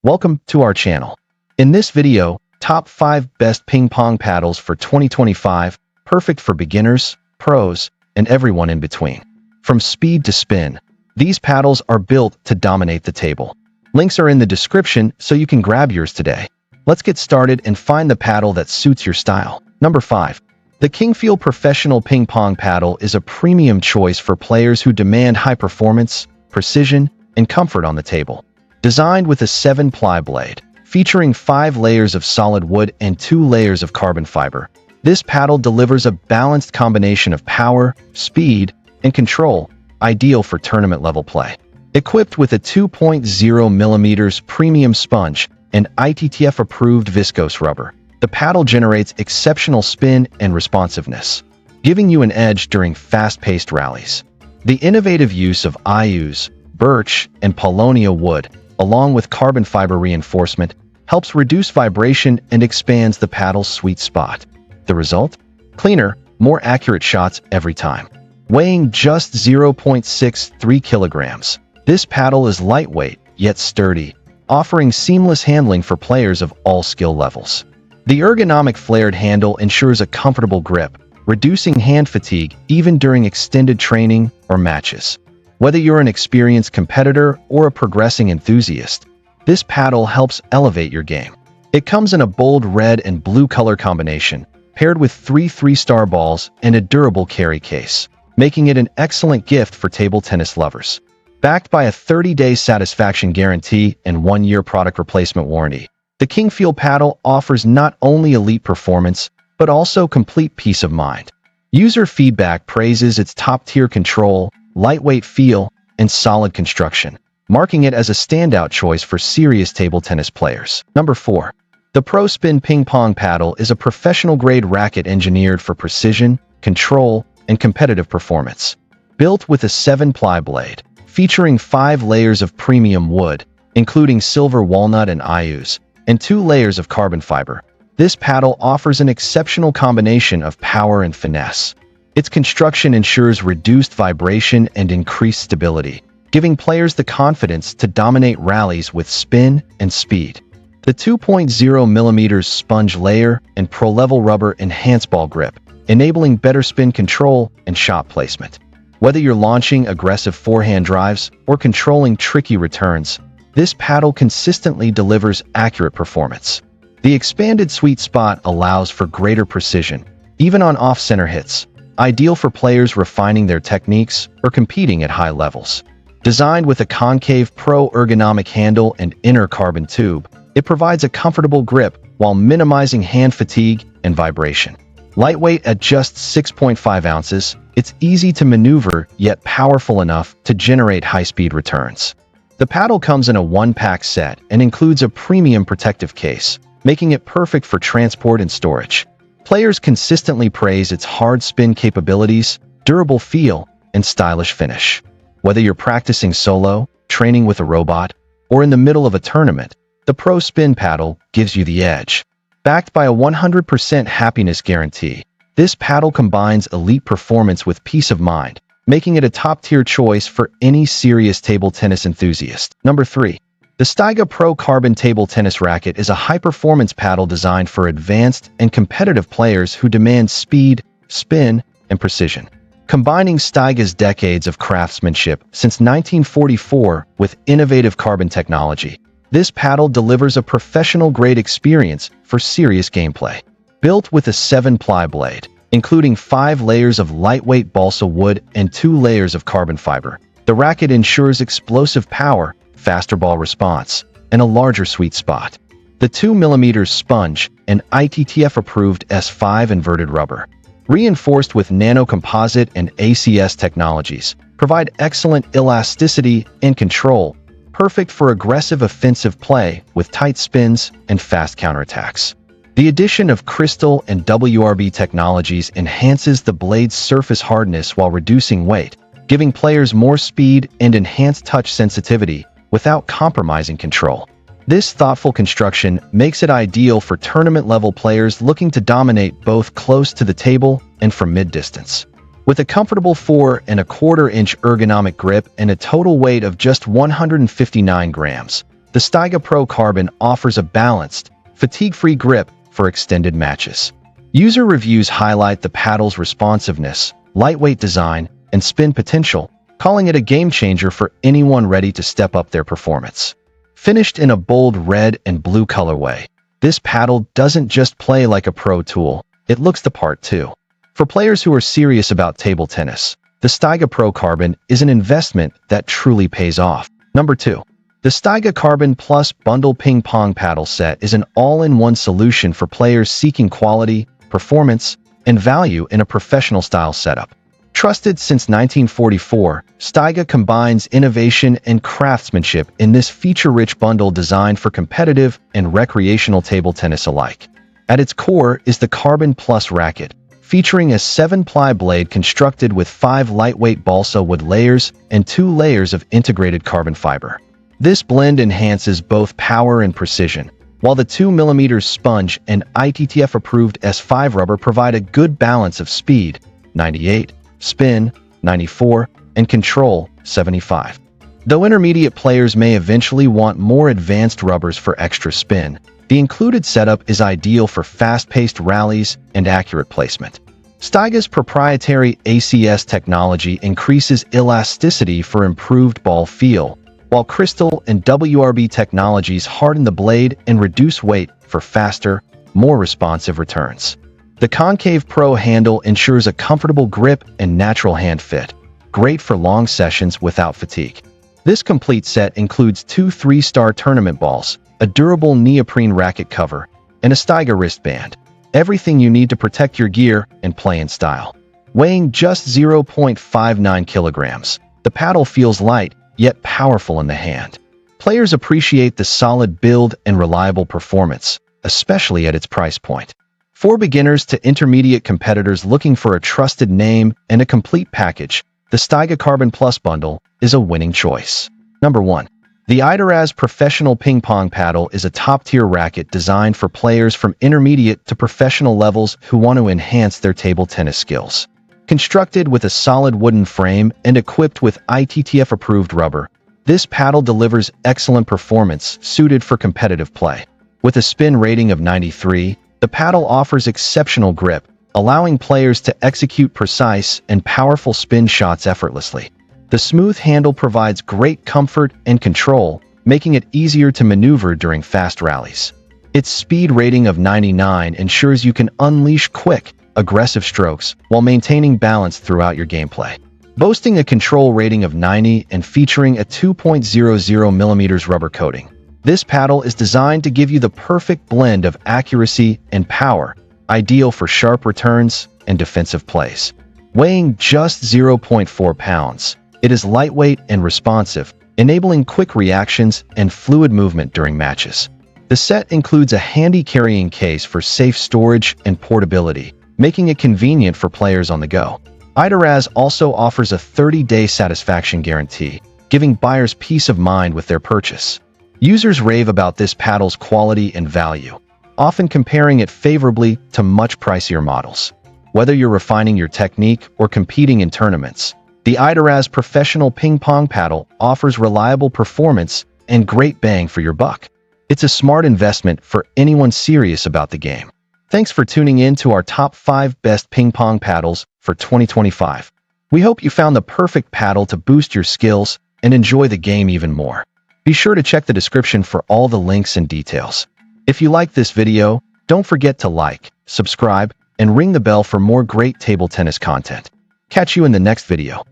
Welcome to our channel. In this video, top 5 best ping pong paddles for 2025, perfect for beginners, pros, and everyone in between. From speed to spin, these paddles are built to dominate the table. Links are in the description so you can grab yours today. Let's get started and find the paddle that suits your style. Number 5. The Kingfield Professional Ping Pong Paddle is a premium choice for players who demand high performance, precision, and comfort on the table. Designed with a 7-ply blade, featuring 5 layers of solid wood and 2 layers of carbon fiber, this paddle delivers a balanced combination of power, speed, and control, ideal for tournament-level play. Equipped with a 2.0 mm premium sponge and ITTF-approved viscose rubber, the paddle generates exceptional spin and responsiveness, giving you an edge during fast-paced rallies. The innovative use of Idraz, birch, and paulownia wood, along with carbon fiber reinforcement, helps reduce vibration and expands the paddle's sweet spot. The result? Cleaner, more accurate shots every time. Weighing just 0.63 kilograms, this paddle is lightweight yet sturdy, offering seamless handling for players of all skill levels. The ergonomic flared handle ensures a comfortable grip, reducing hand fatigue even during extended training or matches. Whether you're an experienced competitor or a progressing enthusiast, this paddle helps elevate your game. It comes in a bold red and blue color combination, paired with 3 3-star balls and a durable carry case, making it an excellent gift for table tennis lovers. Backed by a 30-day satisfaction guarantee and 1-year product replacement warranty, the Kingfield paddle offers not only elite performance, but also complete peace of mind. User feedback praises its top-tier control, lightweight feel, and solid construction, marking it as a standout choice for serious table tennis players. Number 4. The Pro Spin Ping Pong Paddle is a professional-grade racket engineered for precision, control, and competitive performance. Built with a 7-ply blade, featuring 5 layers of premium wood, including silver walnut and Idraz, and 2 layers of carbon fiber, this paddle offers an exceptional combination of power and finesse. Its construction ensures reduced vibration and increased stability, giving players the confidence to dominate rallies with spin and speed. The 2.0 mm sponge layer and pro-level rubber enhance ball grip, enabling better spin control and shot placement. Whether you're launching aggressive forehand drives or controlling tricky returns, this paddle consistently delivers accurate performance. The expanded sweet spot allows for greater precision, even on off-center hits, ideal for players refining their techniques or competing at high levels. Designed with a concave pro-ergonomic handle and inner carbon tube, it provides a comfortable grip while minimizing hand fatigue and vibration. Lightweight at just 6.5 ounces, it's easy to maneuver yet powerful enough to generate high-speed returns. The paddle comes in a 1-pack set and includes a premium protective case, making it perfect for transport and storage. Players consistently praise its hard spin capabilities, durable feel, and stylish finish. Whether you're practicing solo, training with a robot, or in the middle of a tournament, the Pro Spin paddle gives you the edge. Backed by a 100% happiness guarantee, this paddle combines elite performance with peace of mind, making it a top-tier choice for any serious table tennis enthusiast. Number 3. The Stiga ProCarbon Table Tennis Racket is a high-performance paddle designed for advanced and competitive players who demand speed, spin, and precision. Combining Stiga's decades of craftsmanship since 1944 with innovative carbon technology, this paddle delivers a professional-grade experience for serious gameplay. Built with a 7-ply blade, including 5 layers of lightweight balsa wood and 2 layers of carbon fiber, the racket ensures explosive power, faster ball response, and a larger sweet spot. The 2 mm sponge and ITTF-approved S5 inverted rubber, reinforced with nanocomposite and ACS technologies, provide excellent elasticity and control, perfect for aggressive offensive play with tight spins and fast counterattacks. The addition of crystal and WRB technologies enhances the blade's surface hardness while reducing weight, giving players more speed and enhanced touch sensitivity without compromising control. This thoughtful construction makes it ideal for tournament-level players looking to dominate both close to the table and from mid-distance. With a comfortable 4¼ inch ergonomic grip and a total weight of just 159 grams, the Stiga ProCarbon offers a balanced, fatigue-free grip for extended matches. User reviews highlight the paddle's responsiveness, lightweight design, and spin potential, calling it a game-changer for anyone ready to step up their performance. Finished in a bold red and blue colorway, this paddle doesn't just play like a pro tool, it looks the part too. For players who are serious about table tennis, the Stiga ProCarbon is an investment that truly pays off. Number 2. The Stiga Carbon Plus Bundle Ping Pong Paddle Set is an all-in-one solution for players seeking quality, performance, and value in a professional-style setup. Trusted since 1944, Stiga combines innovation and craftsmanship in this feature-rich bundle designed for competitive and recreational table tennis alike. At its core is the Carbon Plus Racket, featuring a 7-ply blade constructed with 5 lightweight balsa wood layers and 2 layers of integrated carbon fiber. This blend enhances both power and precision, while the 2mm sponge and ITTF-approved S5 rubber provide a good balance of speed, 98, spin, 94, and control, 75. Though intermediate players may eventually want more advanced rubbers for extra spin, the included setup is ideal for fast-paced rallies and accurate placement. Stiga's proprietary ACS technology increases elasticity for improved ball feel, while Crystal and WRB technologies harden the blade and reduce weight for faster, more responsive returns. The Concave Pro handle ensures a comfortable grip and natural hand fit, great for long sessions without fatigue. This complete set includes 2 3-star tournament balls, a durable neoprene racket cover, and a Stiga wristband. Everything you need to protect your gear and play in style. Weighing just 0.59 kilograms, the paddle feels light, yet powerful in the hand. Players appreciate the solid build and reliable performance, especially at its price point. For beginners to intermediate competitors looking for a trusted name and a complete package, the Stiga Carbon Plus bundle is a winning choice. Number 1. The Idoraz Professional Ping Pong Paddle is a top-tier racket designed for players from intermediate to professional levels who want to enhance their table tennis skills. Constructed with a solid wooden frame and equipped with ITTF-approved rubber, this paddle delivers excellent performance suited for competitive play. With a spin rating of 93, the paddle offers exceptional grip, allowing players to execute precise and powerful spin shots effortlessly. The smooth handle provides great comfort and control, making it easier to maneuver during fast rallies. Its speed rating of 99 ensures you can unleash quick, aggressive strokes while maintaining balance throughout your gameplay. Boasting a control rating of 90 and featuring a 2.00mm rubber coating, this paddle is designed to give you the perfect blend of accuracy and power, ideal for sharp returns and defensive plays. Weighing just 0.4 pounds, it is lightweight and responsive, enabling quick reactions and fluid movement during matches. The set includes a handy carrying case for safe storage and portability, making it convenient for players on the go. Idoraz also offers a 30-day satisfaction guarantee, giving buyers peace of mind with their purchase. Users rave about this paddle's quality and value, often comparing it favorably to much pricier models. Whether you're refining your technique or competing in tournaments, the Idoraz Professional Ping Pong Paddle offers reliable performance and great bang for your buck. It's a smart investment for anyone serious about the game. Thanks for tuning in to our top 5 best ping pong paddles for 2025. We hope you found the perfect paddle to boost your skills and enjoy the game even more. Be sure to check the description for all the links and details. If you like this video, don't forget to like, subscribe, and ring the bell for more great table tennis content. Catch you in the next video.